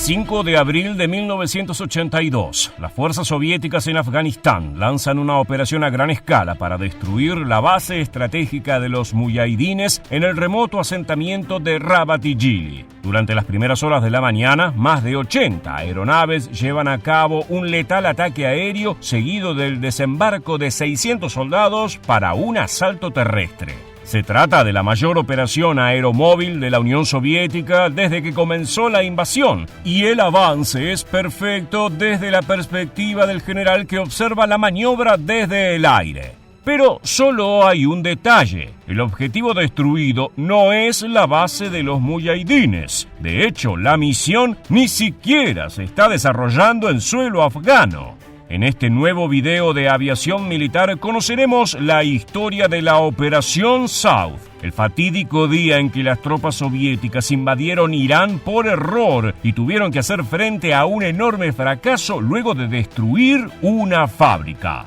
5 de abril de 1982, las fuerzas soviéticas en Afganistán lanzan una operación a gran escala para destruir la base estratégica de los muyahidines en el remoto asentamiento de Rabat-i Jili. Durante las primeras horas de la mañana, más de 80 aeronaves llevan a cabo un letal ataque aéreo seguido del desembarco de 600 soldados para un asalto terrestre. Se trata de la mayor operación aeromóvil de la Unión Soviética desde que comenzó la invasión, y el avance es perfecto desde la perspectiva del general que observa la maniobra desde el aire. Pero solo hay un detalle: el objetivo destruido no es la base de los muyahidines. De hecho, la misión ni siquiera se está desarrollando en suelo afgano. En este nuevo video de aviación militar conoceremos la historia de la Operación South, el fatídico día en que las tropas soviéticas invadieron Irán por error y tuvieron que hacer frente a un enorme fracaso luego de destruir una fábrica.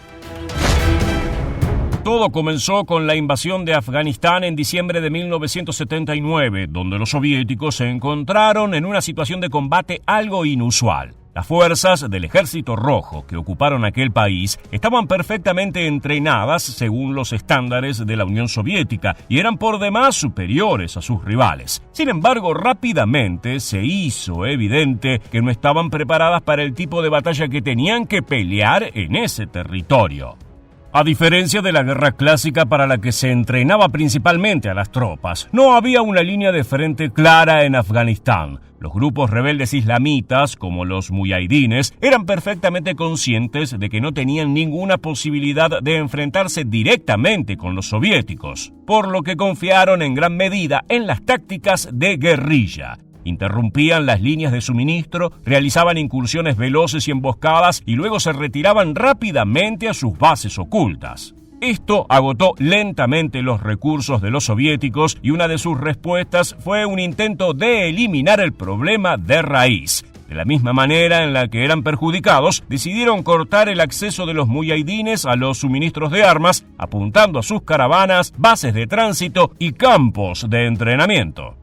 Todo comenzó con la invasión de Afganistán en diciembre de 1979, donde los soviéticos se encontraron en una situación de combate algo inusual. Las fuerzas del Ejército Rojo que ocuparon aquel país estaban perfectamente entrenadas según los estándares de la Unión Soviética y eran por demás superiores a sus rivales. Sin embargo, rápidamente se hizo evidente que no estaban preparadas para el tipo de batalla que tenían que pelear en ese territorio. A diferencia de la guerra clásica para la que se entrenaba principalmente a las tropas, no había una línea de frente clara en Afganistán. Los grupos rebeldes islamitas, como los muyahidines, eran perfectamente conscientes de que no tenían ninguna posibilidad de enfrentarse directamente con los soviéticos, por lo que confiaron en gran medida en las tácticas de guerrilla. Interrumpían las líneas de suministro, realizaban incursiones veloces y emboscadas y luego se retiraban rápidamente a sus bases ocultas. Esto agotó lentamente los recursos de los soviéticos y una de sus respuestas fue un intento de eliminar el problema de raíz. De la misma manera en la que eran perjudicados, decidieron cortar el acceso de los muyahidines a los suministros de armas, apuntando a sus caravanas, bases de tránsito y campos de entrenamiento.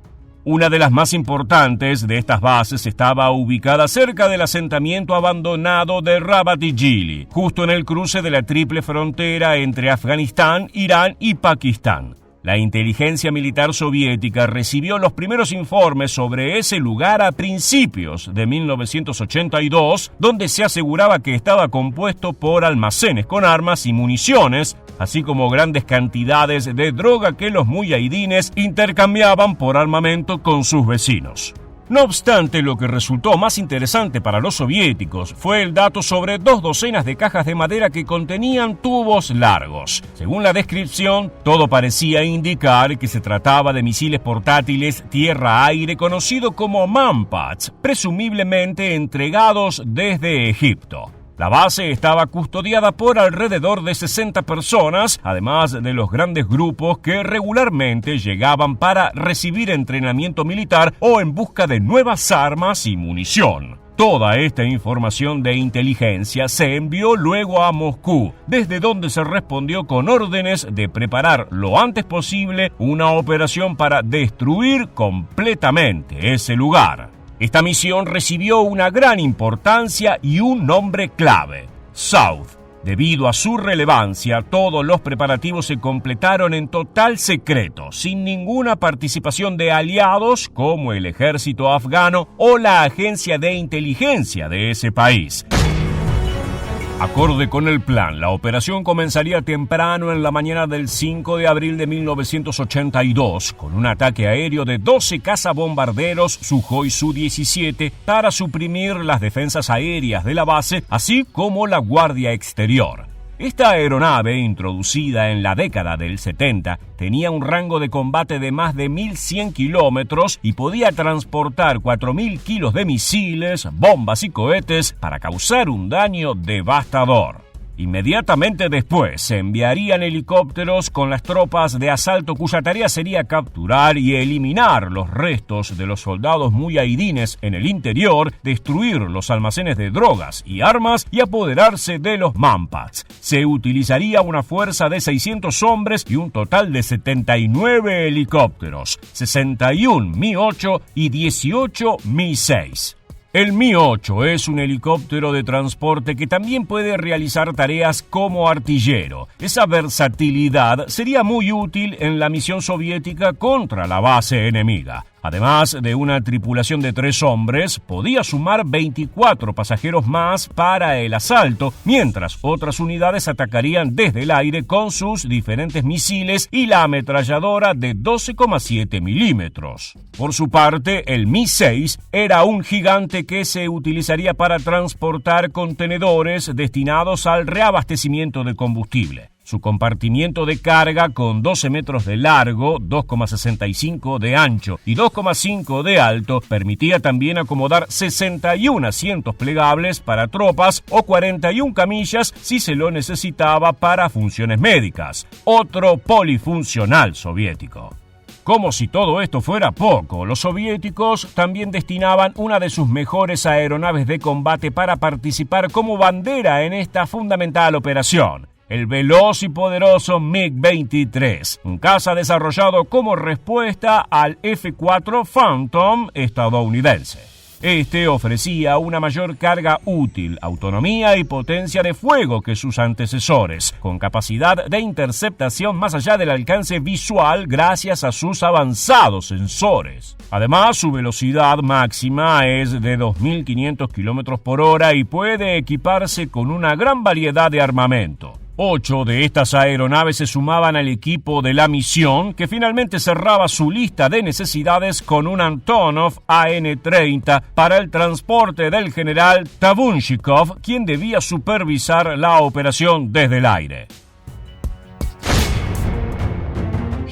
Una de las más importantes de estas bases estaba ubicada cerca del asentamiento abandonado de Rabat-i Jili, justo en el cruce de la triple frontera entre Afganistán, Irán y Pakistán. La inteligencia militar soviética recibió los primeros informes sobre ese lugar a principios de 1982, donde se aseguraba que estaba compuesto por almacenes con armas y municiones, así como grandes cantidades de droga que los muyahidines intercambiaban por armamento con sus vecinos. No obstante, lo que resultó más interesante para los soviéticos fue el dato sobre 2 docenas de cajas de madera que contenían tubos largos. Según la descripción, todo parecía indicar que se trataba de misiles portátiles tierra-aire conocidos como Manpads, presumiblemente entregados desde Egipto. La base estaba custodiada por alrededor de 60 personas, además de los grandes grupos que regularmente llegaban para recibir entrenamiento militar o en busca de nuevas armas y munición. Toda esta información de inteligencia se envió luego a Moscú, desde donde se respondió con órdenes de preparar lo antes posible una operación para destruir completamente ese lugar. Esta misión recibió una gran importancia y un nombre clave: South. Debido a su relevancia, todos los preparativos se completaron en total secreto, sin ninguna participación de aliados como el ejército afgano o la agencia de inteligencia de ese país. Acorde con el plan, la operación comenzaría temprano en la mañana del 5 de abril de 1982 con un ataque aéreo de 12 cazabombarderos Sukhoi Su-17 para suprimir las defensas aéreas de la base, así como la guardia exterior. Esta aeronave, introducida en la década del 70, tenía un rango de combate de más de 1.100 kilómetros y podía transportar 4.000 kilos de misiles, bombas y cohetes para causar un daño devastador. Inmediatamente después se enviarían helicópteros con las tropas de asalto cuya tarea sería capturar y eliminar los restos de los soldados muyahidines en el interior, destruir los almacenes de drogas y armas y apoderarse de los Manpads. Se utilizaría una fuerza de 600 hombres y un total de 79 helicópteros, 61 Mi-8 y 18 Mi-6. El Mi-8 es un helicóptero de transporte que también puede realizar tareas como artillero. Esa versatilidad sería muy útil en la misión soviética contra la base enemiga. Además de una tripulación de 3 hombres, podía sumar 24 pasajeros más para el asalto, mientras otras unidades atacarían desde el aire con sus diferentes misiles y la ametralladora de 12,7 milímetros. Por su parte, el Mi-6 era un gigante que se utilizaría para transportar contenedores destinados al reabastecimiento de combustible. Su compartimiento de carga, con 12 metros de largo, 2,65 de ancho y 2,5 de alto, permitía también acomodar 61 asientos plegables para tropas o 41 camillas si se lo necesitaba para funciones médicas. Otro polifuncional soviético. Como si todo esto fuera poco, los soviéticos también destinaban una de sus mejores aeronaves de combate para participar como bandera en esta fundamental operación. El veloz y poderoso MiG-23, un caza desarrollado como respuesta al F-4 Phantom estadounidense. Este ofrecía una mayor carga útil, autonomía y potencia de fuego que sus antecesores, con capacidad de interceptación más allá del alcance visual gracias a sus avanzados sensores. Además, su velocidad máxima es de 2.500 km por hora y puede equiparse con una gran variedad de armamento. 8 de estas aeronaves se sumaban al equipo de la misión, que finalmente cerraba su lista de necesidades con un Antonov AN-30 para el transporte del general Tabunchikov, quien debía supervisar la operación desde el aire.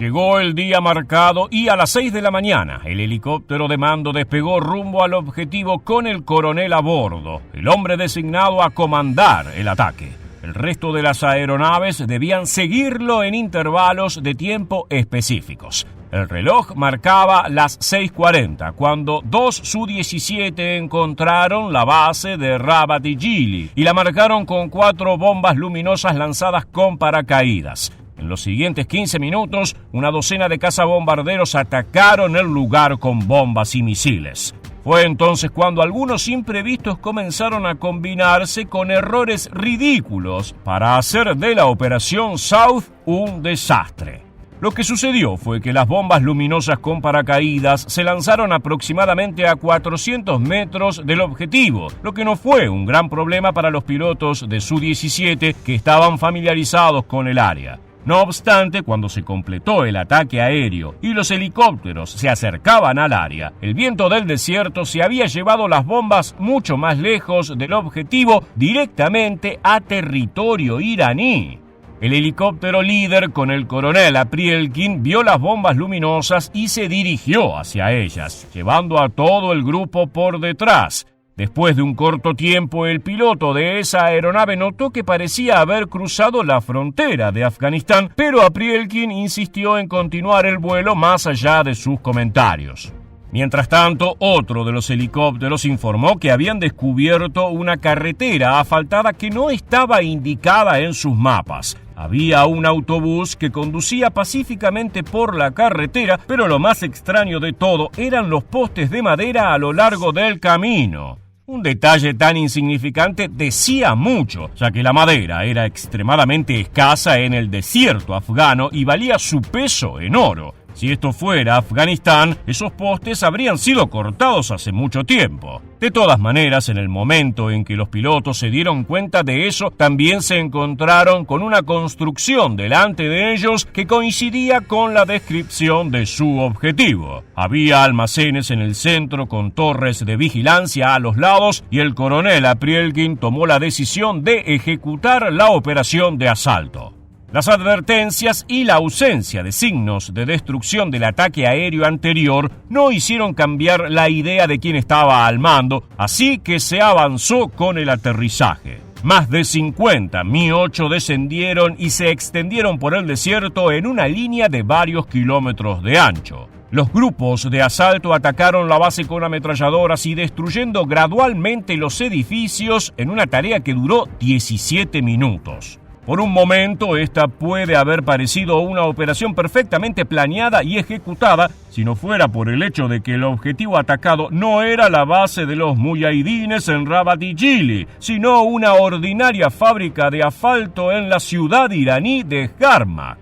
Llegó el día marcado y a las 6 de la mañana el helicóptero de mando despegó rumbo al objetivo con el coronel a bordo, el hombre designado a comandar el ataque. El resto de las aeronaves debían seguirlo en intervalos de tiempo específicos. El reloj marcaba las 6:40 cuando 2 Su-17 encontraron la base de Rabat-i-Gili y la marcaron con 4 bombas luminosas lanzadas con paracaídas. En los siguientes 15 minutos, una docena de cazabombarderos atacaron el lugar con bombas y misiles. Fue entonces cuando algunos imprevistos comenzaron a combinarse con errores ridículos para hacer de la Operación South un desastre. Lo que sucedió fue que las bombas luminosas con paracaídas se lanzaron aproximadamente a 400 metros del objetivo, lo que no fue un gran problema para los pilotos de Su-17 que estaban familiarizados con el área. No obstante, cuando se completó el ataque aéreo y los helicópteros se acercaban al área, el viento del desierto se había llevado las bombas mucho más lejos del objetivo, directamente a territorio iraní. El helicóptero líder, con el coronel Aprielkin, vio las bombas luminosas y se dirigió hacia ellas, llevando a todo el grupo por detrás. Después de un corto tiempo, el piloto de esa aeronave notó que parecía haber cruzado la frontera de Afganistán, pero Aprielkin insistió en continuar el vuelo más allá de sus comentarios. Mientras tanto, otro de los helicópteros informó que habían descubierto una carretera asfaltada que no estaba indicada en sus mapas. Había un autobús que conducía pacíficamente por la carretera, pero lo más extraño de todo eran los postes de madera a lo largo del camino. Un detalle tan insignificante decía mucho, ya que la madera era extremadamente escasa en el desierto afgano y valía su peso en oro. Si esto fuera Afganistán, esos postes habrían sido cortados hace mucho tiempo. De todas maneras, en el momento en que los pilotos se dieron cuenta de eso, también se encontraron con una construcción delante de ellos que coincidía con la descripción de su objetivo. Había almacenes en el centro con torres de vigilancia a los lados y el coronel Aprielkin tomó la decisión de ejecutar la operación de asalto. Las advertencias y la ausencia de signos de destrucción del ataque aéreo anterior no hicieron cambiar la idea de quién estaba al mando, así que se avanzó con el aterrizaje. Más de 50 Mi-8 descendieron y se extendieron por el desierto en una línea de varios kilómetros de ancho. Los grupos de asalto atacaron la base con ametralladoras y destruyendo gradualmente los edificios en una tarea que duró 17 minutos. Por un momento, esta puede haber parecido una operación perfectamente planeada y ejecutada si no fuera por el hecho de que el objetivo atacado no era la base de los muyahidines en Rabat y Jili, sino una ordinaria fábrica de asfalto en la ciudad iraní de Jarmak.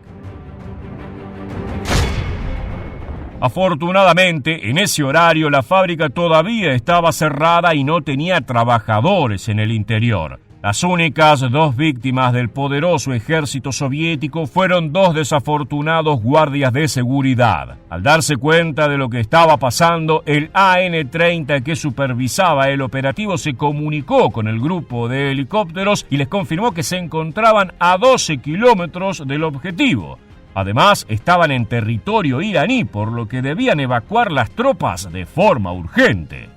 Afortunadamente, en ese horario la fábrica todavía estaba cerrada y no tenía trabajadores en el interior. Las únicas dos víctimas del poderoso ejército soviético fueron dos desafortunados guardias de seguridad. Al darse cuenta de lo que estaba pasando, el AN-30 que supervisaba el operativo se comunicó con el grupo de helicópteros y les confirmó que se encontraban a 12 kilómetros del objetivo. Además, estaban en territorio iraní, por lo que debían evacuar las tropas de forma urgente.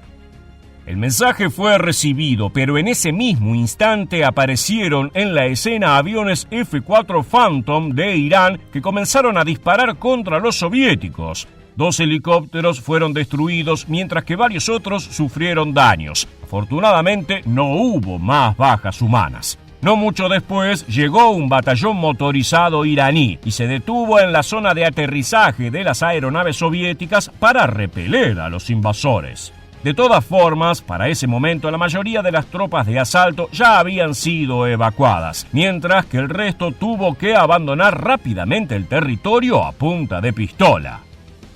El mensaje fue recibido, pero en ese mismo instante aparecieron en la escena aviones F-4 Phantom de Irán que comenzaron a disparar contra los soviéticos. 2 helicópteros fueron destruidos, mientras que varios otros sufrieron daños. Afortunadamente, no hubo más bajas humanas. No mucho después llegó un batallón motorizado iraní y se detuvo en la zona de aterrizaje de las aeronaves soviéticas para repeler a los invasores. De todas formas, para ese momento la mayoría de las tropas de asalto ya habían sido evacuadas, mientras que el resto tuvo que abandonar rápidamente el territorio a punta de pistola.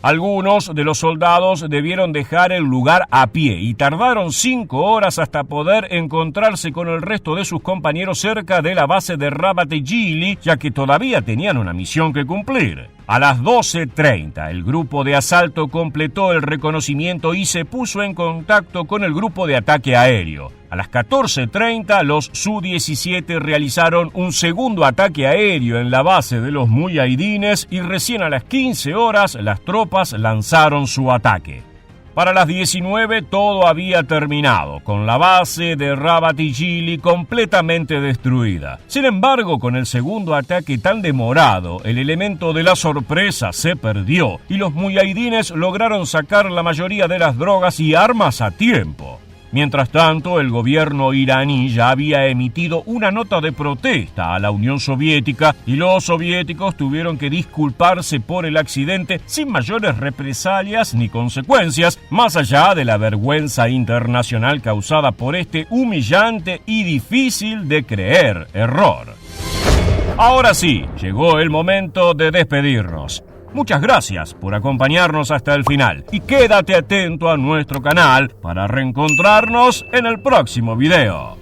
Algunos de los soldados debieron dejar el lugar a pie y tardaron 5 horas hasta poder encontrarse con el resto de sus compañeros cerca de la base de Rabat y Jili, ya que todavía tenían una misión que cumplir. A las 12:30, el grupo de asalto completó el reconocimiento y se puso en contacto con el grupo de ataque aéreo. A las 14:30, los Su-17 realizaron un segundo ataque aéreo en la base de los muyahidines y recién a las 15 horas las tropas lanzaron su ataque. Para las 19 todo había terminado, con la base de Rabat y Jili completamente destruida. Sin embargo, con el segundo ataque tan demorado, el elemento de la sorpresa se perdió y los muyahidines lograron sacar la mayoría de las drogas y armas a tiempo. Mientras tanto, el gobierno iraní ya había emitido una nota de protesta a la Unión Soviética y los soviéticos tuvieron que disculparse por el accidente sin mayores represalias ni consecuencias, más allá de la vergüenza internacional causada por este humillante y difícil de creer error. Ahora sí, llegó el momento de despedirnos. Muchas gracias por acompañarnos hasta el final y quédate atento a nuestro canal para reencontrarnos en el próximo video.